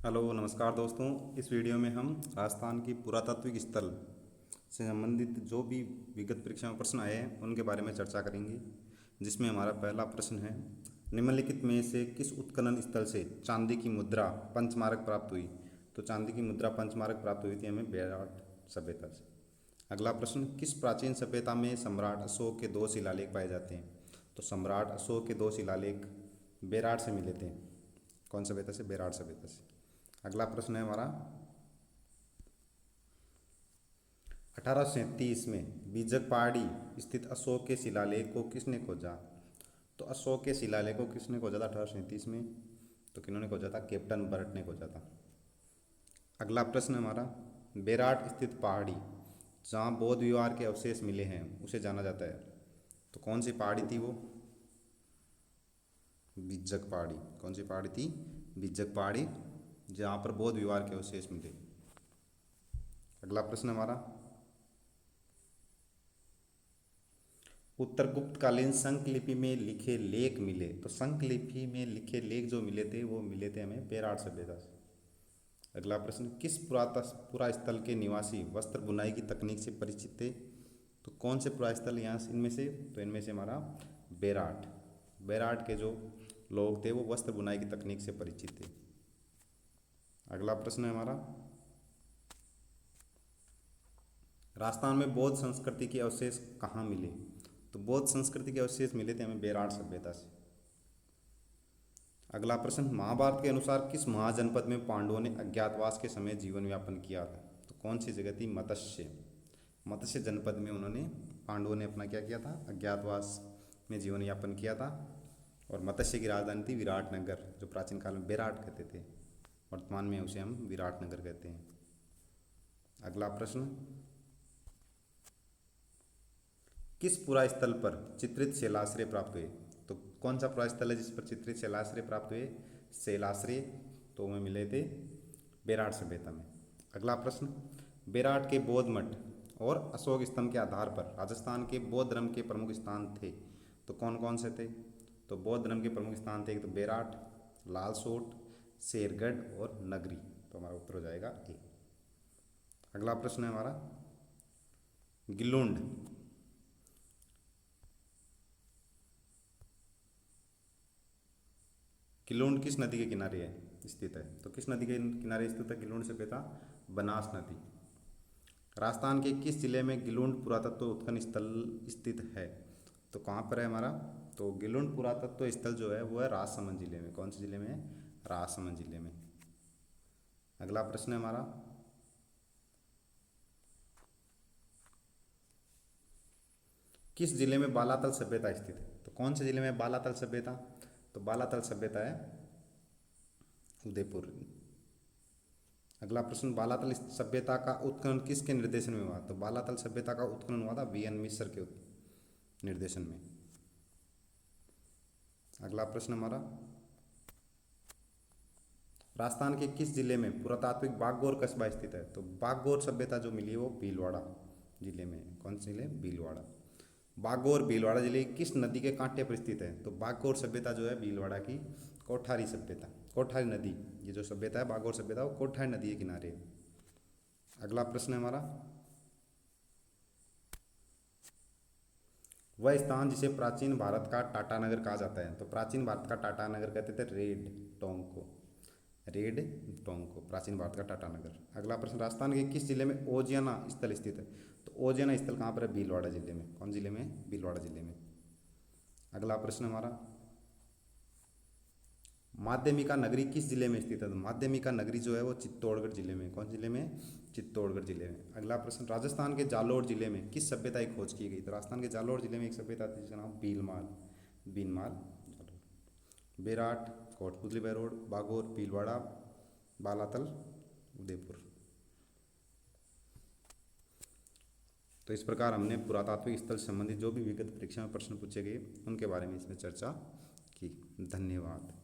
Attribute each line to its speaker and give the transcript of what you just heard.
Speaker 1: Hello नमस्कार दोस्तों। इस वीडियो में हम राजस्थान की पुरातात्विक स्थल से संबंधित जो भी विगत परीक्षा में प्रश्न आए हैं उनके बारे में चर्चा करेंगे। जिसमें हमारा पहला प्रश्न है, निम्नलिखित में से किस उत्खनन स्थल से चांदी की मुद्रा पंचमारक प्राप्त हुई? तो चांदी की मुद्रा पंचमारक प्राप्त हुई थी हमें बेराट सभ्यता से। अगला प्रश्न, किस प्राचीन सभ्यता में सम्राट अशोक के दो शिलालेख पाए जाते हैं? तो सम्राट अशोक के दो शिलालेख बेराट से मिले थे। कौन सभ्यता से? बेराट सभ्यता से। अगला प्रश्न है हमारा, 1837 में बीजक पहाड़ी स्थित अशोक के शिलालेख को किसने खोजा? तो अशोक के शिलालेख को किसने खोजा था 1837 में? तो किन्होंने खोजा था? कैप्टन बर्ट ने खोजा था। अगला प्रश्न है हमारा, बेराट स्थित पहाड़ी जहाँ बौद्ध विहार के अवशेष मिले हैं उसे जाना जाता है। तो कौन सी पहाड़ी थी वो? बीजक पहाड़ी। कौन सी पहाड़ी थी? बीजक पहाड़ी, जहाँ पर बौद्ध विहार के अवशेष मिले। अगला प्रश्न हमारा, उत्तर गुप्तकालीन संकलिपि में लिखे लेख मिले। तो संकलिपि में लिखे लेख जो मिले थे वो मिले थे हमें बेराट सभ्यता से। अगला प्रश्न, किस पुरा स्थल के निवासी वस्त्र बुनाई की तकनीक से परिचित थे? तो कौन से पुरा स्थल यहाँ इनमें से? तो इनमें से हमारा बेराट। बेराट के जो लोग थे वो वस्त्र बुनाई की तकनीक से परिचित थे। अगला प्रश्न है हमारा, राजस्थान में बौद्ध संस्कृति के अवशेष कहाँ मिले? तो बौद्ध संस्कृति के अवशेष मिले थे हमें बेराट सभ्यता से। अगला प्रश्न, महाभारत के अनुसार किस महाजनपद में पांडवों ने अज्ञातवास के समय जीवन यापन किया था? तो कौन सी जगह थी? मत्स्य। मत्स्य जनपद में उन्होंने पांडवों ने अपना क्या किया था? अज्ञातवास में जीवन यापन किया था। और मत्स्य की राजधानी थी विराटनगर, जो प्राचीन काल में बेराट कहते थे, वर्तमान में उसे हम विराटनगर कहते हैं। अगला प्रश्न, किस पुरा स्थल पर चित्रित शैलाश्रय प्राप्त हुए? तो कौन सा पुरा स्थल है जिस पर चित्रित शैलाश्रय प्राप्त हुए? शैलाश्रय तो हमें मिले थे बेराट सभ्यता में। अगला प्रश्न, बेराट के बौद्ध मठ और अशोक स्तंभ के आधार पर राजस्थान के बौद्ध धर्म के प्रमुख स्थान थे। तो कौन कौन से थे? तो बौद्ध धर्म के प्रमुख स्थान थे एक तो बेराट, लालसोट, शेरगढ़ और नगरी। तो हमारा उत्तर हो जाएगा ए। अगला प्रश्न है हमारा, गिलुंड किलुंड किस नदी के किनारे है स्थित है? तो किस नदी के किनारे स्थित है किलुंड सभ्यता? बनास नदी। राजस्थान के किस जिले में गिलुंड पुरातत्व उत्खनन स्थल स्थित है? तो कहाँ पर है हमारा? तो गिलुंड पुरातत्व स्थल जो है वो है राजसमंद जिले में। कौन से जिले में है? राजसमंद जिले में। अगला प्रश्न है हमारा, किस जिले में बालातल सभ्यता स्थित है? तो कौन से जिले में बालातल सभ्यता? तो बालातल सभ्यता है उदयपुर। अगला प्रश्न, बालातल सभ्यता का उत्खनन किसके निर्देशन में हुआ? तो बालातल सभ्यता का उत्खनन हुआ था वी.एन. मिश्र के निर्देशन में। अगला प्रश्न हमारा, राजस्थान के किस जिले में पुरातात्विक बागौर कस्बा स्थित है? तो बागौर सभ्यता जो मिली है वो भीलवाड़ा जिले में है। कौन से जिले? भीलवाड़ा। बागौर भीलवाड़ा जिले की किस नदी के कांटे पर स्थित है? तो बागौर सभ्यता जो है भीलवाड़ा की कोठारी सभ्यता, कोठारी नदी, ये जो सभ्यता है बागौर सभ्यता वो कोठारी नदी के किनारे है। अगला प्रश्न है हमारा, वह स्थान जिसे प्राचीन भारत का टाटानगर कहा जाता है? तो प्राचीन भारत का टाटानगर कहते थे रेड टोंक को। रेड टोंक को प्राचीन भारत का टाटानगर। अगला प्रश्न, राजस्थान के किस जिले में ओजियाना स्थल स्थित है? तो ओजियाना स्थल कहाँ पर है? भीलवाड़ा जिले में। कौन जिले में? भीलवाड़ा जिले में। अगला प्रश्न हमारा, माध्यमिका नगरी किस जिले में स्थित है? तो माध्यमिका नगरी जो है वो चित्तौड़गढ़ जिले में। कौन जिले में? चित्तौड़गढ़ जिले में। अगला प्रश्न, राजस्थान के जालोर जिले में किस सभ्यता की खोज की गई? तो राजस्थान के जालोर जिले में एक सभ्यता थी जिसका नाम भीलमाल, बीनमाल जालोर। बेराट, कोटपुतली बहरोड, बागौर, भीलवाड़ा, बालातल, उदयपुर। तो इस प्रकार हमने पुरातात्विक स्थल से संबंधित जो भी विगत परीक्षा में प्रश्न पूछे गए उनके बारे में इसमें चर्चा की। धन्यवाद।